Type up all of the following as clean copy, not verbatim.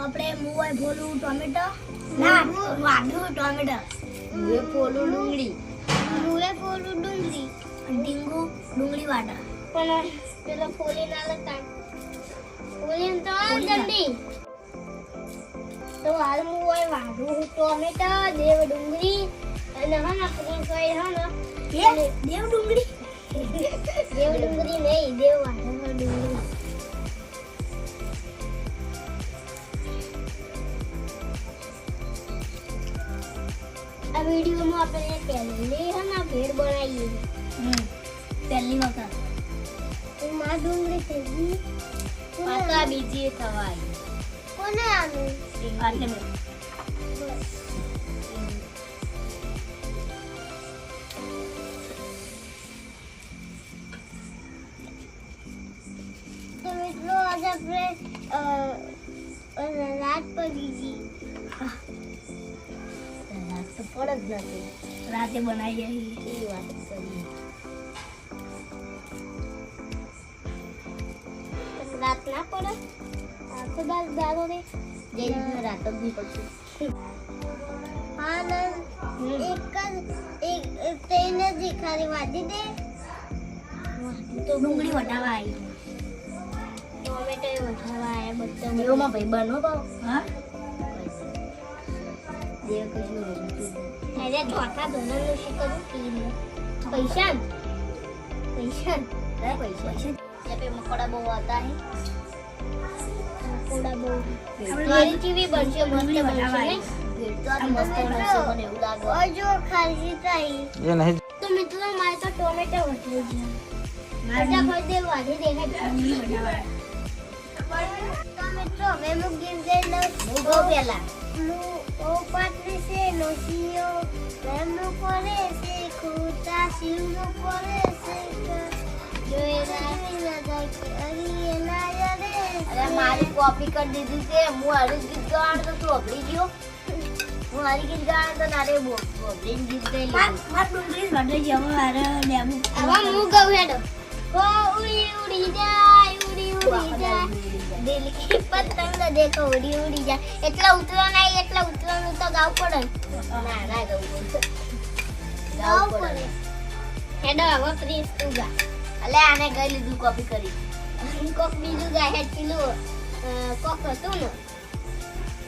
આપણે મુવાય ફોલું ટોમેટો ના વાઢું ટોમેટો મુએ ફોલું ડુંગળી મુવાય ફોલું ડુંગળી અને ડીંગુ ડુંગળી વાટા પણ પેલો ફોલી ના લગતા ફોલી તો જલ્દી તો હાલ મુવાય વાઢું ટોમેટો દેવ ડુંગળી અને હના ફ્રેન્ડ ફ્રાઈ હના દેવ ડુંગળી દેવ ડુંગળી નહીં દેવ વાઢું ડુંગળી આ વિડિયોમાં આપણે પહેલી હના ભેળ બનાવીએ પહેલી વખત માં ડુંગળી થઈ પાકા બીજી થવાય કોને આનું આટલે બે તો મિત્રો આજે આપણે રાત પડી ગઈ રાત તો પડે જ નથી રાતે બનાવી એ વાત કરી રાત ના પડે આખો દારો રે જે રીતના રાત જ નહીં પડશે હા ના એક તેને જ ખાલી વાજી દે તો ડુંગળી વટાવા આવી ટોમેટો વટાવા આયા બધા દેવમાં ભાઈ બનો પાવ હા દેવ કશું અરે ચોથા ધોરણનું શીખવું પીને પૈસા પૈસા પૈસા पे मकोड़ा बहू आता है मकोड़ा बहू मारी टीवी बनશે મસ્ત બનાવાય તો આ મસ્ત બનાવશે મને એવું લાગે और जो खाली चाहिए ये नहीं तो મિત્રો મારે તો ટોમેટો વટલી છે ફટાફટ દે વાળી દેખાય તો મિત્રો હવે હું ગીર જઈને બહુ પેલા ઓ પાટલી છે નોશીઓ પ્રેમ કરે છે ખોટા શિવ કરે છે अरे मारी कॉपी कर दीदी थे मु हरी गीत गान तो तू अबड़ी गयो मु हरी गीत गान तो नारे बोबड़ी गीत गई માર ડુંગળી વટે છે હવે મારે લેવું अब मु गऊ हेडो को उड़ी उड़ी जाए दिल की पतंग देखो उड़ी उड़ी जाए એટલા ઉતરવાનું તો ગાવ પડે ના ના ગાવ પડે હેડો હવે પ્લીઝ તું ગા અલે આને ગઈ લીધું કોપી કરી કોક બીજું ગાય હેડ પેલું કોક હતું ને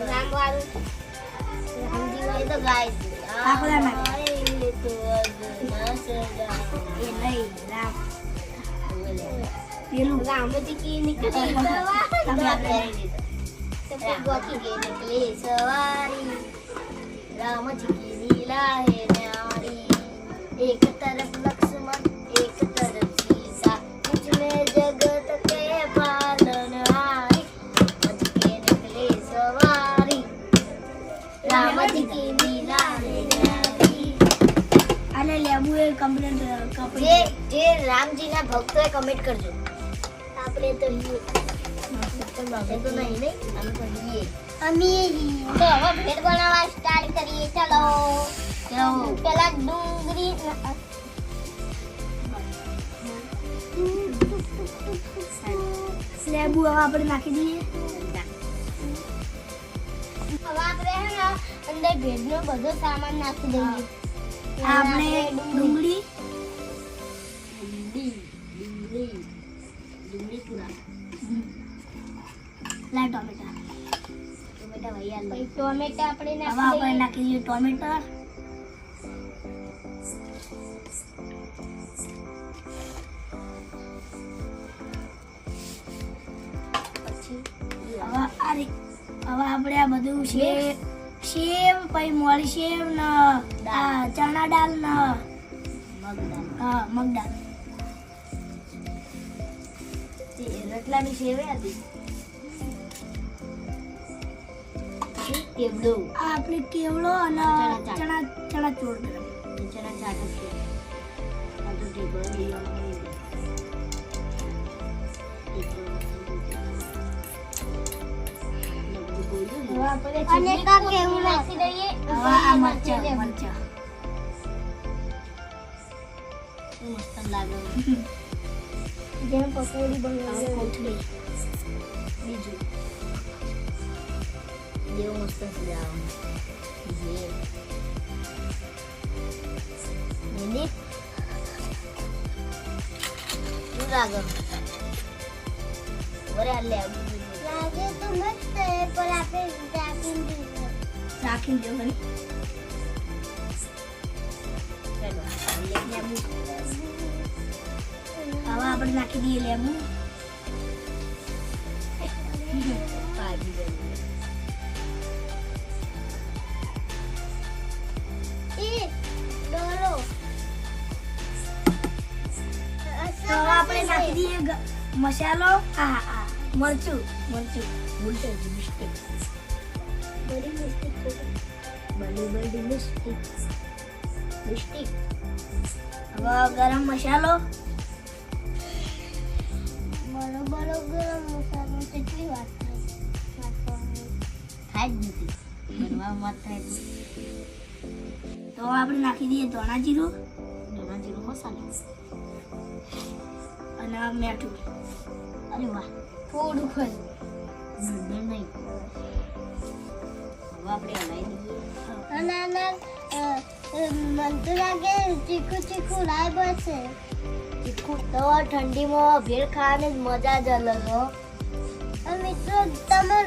રામ વાળું રામજી વાળું તો ગાય છે આપણા માટે. એ તો એ નહીં રામ પેલું રામજી કી નીકળી તો ગોથી ગઈ નીકળી સવારી રામજી કી લીલા હે ન્યારી એક તરફ લક્ષ્મણ એક तरफ सीता में जगत के पालनहारी मज के निकले सवारी राम जी की लीला न्यारी આને લેવું એ કમ્પ્લેન્ટ જે રામજી ના ભક્તો એ કમેન્ટ કરજો આપણે તો હીએ તો નહીં અમે તો હીએ તો હવે ભેળ બનાવવા સ્ટાર્ટ કરીએ ચલો પેલા ડુંગળી લેબુ હવે આપણે નાખી દઈએ હવે આપણે હે ને અંદર ભેળનો બધો સામાન નાખી દઈએ આપણે ડુંગળી પૂરા લા ટોમેટા ટોમેટા આપણે હવે આપણે નાખી દઈએ ટોમેટર હવે આપણે આ બધું સેવ પછી મોળી સેવ ને ચણા દાળ ને હા મગ દાળ રતલાની સેવ હતી કેવડો આ આપણે કેવડો અને ચણા ચોળ ચણા ચાટ છે આ તો ટેબલ અને કા કેવું નાખી દઈએ હવે આ મરચાં મસ્ત લાગે જેમ પકોડી બનાવે કોથળી બીજું જેવો મસ્ત સજાવો જે મહેંદી શું લાગે ઓરે આ લે લાગે તો મસ્ત છે પણ આપણે રાખીને જો ભાઈ ચલો હવે આપણે નાખી દઈએ લેબુ ભાજી દઈએ એ ડોલો તો હવે આપણે નાખી દઈએ મસાલો આ મરચું બોલતે મિસ્ટેક બડી મિસ્ટેક બડી મિસ્ટેક હવે ગરમ મસાલો બરોબર ગરમ મસાલો કેટલી વાત થાય જ નથી બનવામાં થાય તો હવે આપણે નાખી દઈએ ધણા જીરું નાના જીરો મસાલો અને આ મીઠું અરે વાહ થોડું ખરું નહીં હવે આપણે હલાવી દઈએ ના મન તો લાગે ચીકુ લાય બસે ચીકુ તો ઠંડીમાં ભેળ ખાવાની જ મજા જ અલગ હો મિત્રો તમે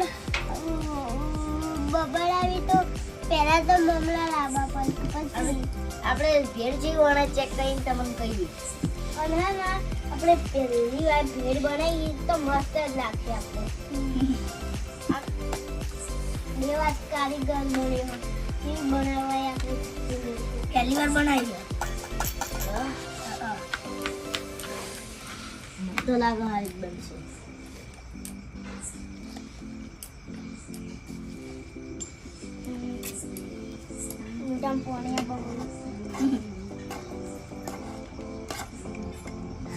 બબડાવી તો પહેલા તો મમલા લાવવા પડશે પછી આપણે ભેળ જેવી વણે ચેક કરીને તમને કહી દઈશ અને હા આપણે પહેલી વાર ભેળ બનાવી તો મસ્ત જ લાગશે આપણે બે વાત કારીગર મળ્યો કેવી બનાવાય આપણે પહેલી વાર બનાવી તો લાગે હારી બનશે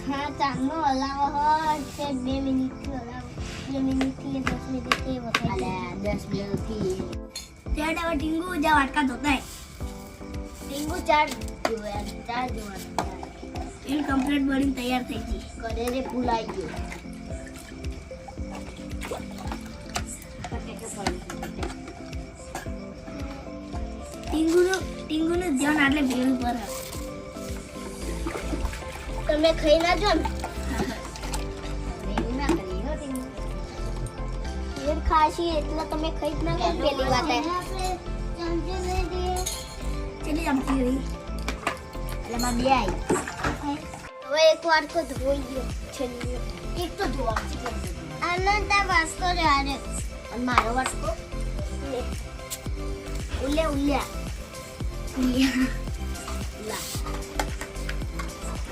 હા ચાલો હલાવો હોય 2 મિનિટ હલાવો 2 મિનિટથી 10 મિનિટથી વધારે 10 મિનિટથી ત્યાં હવે ટીંગુ જા વાટકા ધોતા ટીંગુ ચાર જોવાના એ કમ્પ્લીટ બની તૈયાર થઈ ગઈ કરેરે ફૂલાઈ ગયો ટીંગુનું ધ્યાન આટલે ભેળું પર તમે ખાઈ ના જો ને એવું ના કરી હો ટીંગુ ભેળ ખાશી એટલે તમે ખાઈ જ ના કરો પેલી વાત આપણે ચમચી લઈ દઈએ ચલી આમતી રહી એટલે માં બે આવી હવે એક વાર તો ધોઈ ગયો છેલ્લી એક તો ધોવાનું છે આનંદ આ વાસ્કો રે આને અને મારો વાસ્કો લે ઉલ્યા લા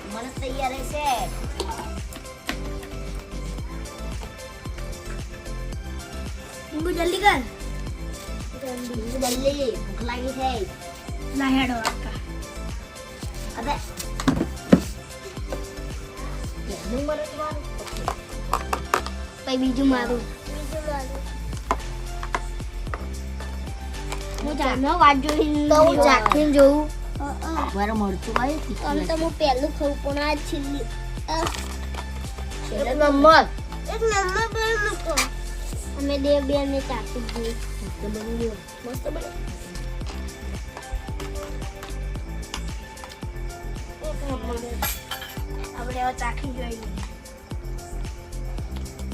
મને તૈયાર છે ટીંગુ જલ્દી કર જલ્દી ભૂખ લાગી છે ના હેડો વાટકા અબે કેટલું મરે તમારું પછી બીજું મારું હું જાનો વાત જોઈ તો હું ચાખીને જોઉં મારું મળતું હોય આમ તો હું પહેલું ખાઉં પણ આ છેલ્લી છેલ્લે નંબર એક નંબર પર મૂકો અમે બે ને ચાખી જોઈ મસ્ત બની ગયો મસ્ત બને આપણે હવે ચાખી જોઈએ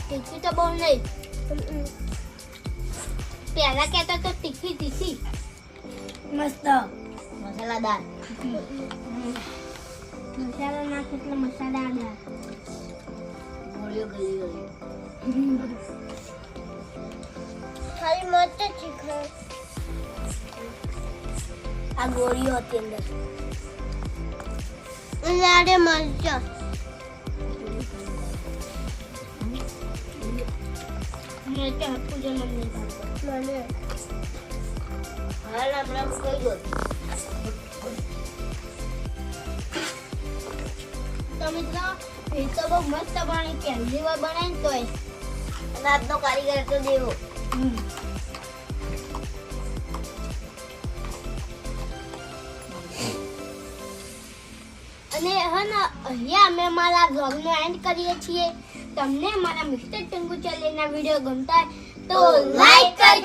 તીખી તો બહુ નહીં પહેલા કહેતા તો તીખી મસ્ત મસાલાદાર મસાલા નાખ એટલે મસાલા ગોળીઓ ગલી ખાલી મસ્ત ચીખા આ ગોળીઓ હતી અંદર લાડે મરચા મરચા હપુ જો મને હાલ આપણે કહી દો તમે તો બહુ મસ્ત બની પહેલી વાર બનાવી તોય અને આજનો કારીગર તો દેવો અને હા ને અહીંયા અમે અમારા બ્લોગનો એન્ડ કરીએ છીએ તમને અમારા મિસ્ટર ટીંગુ ચેનલના વિડીયો ગમતા હોય તો લાઈક કરી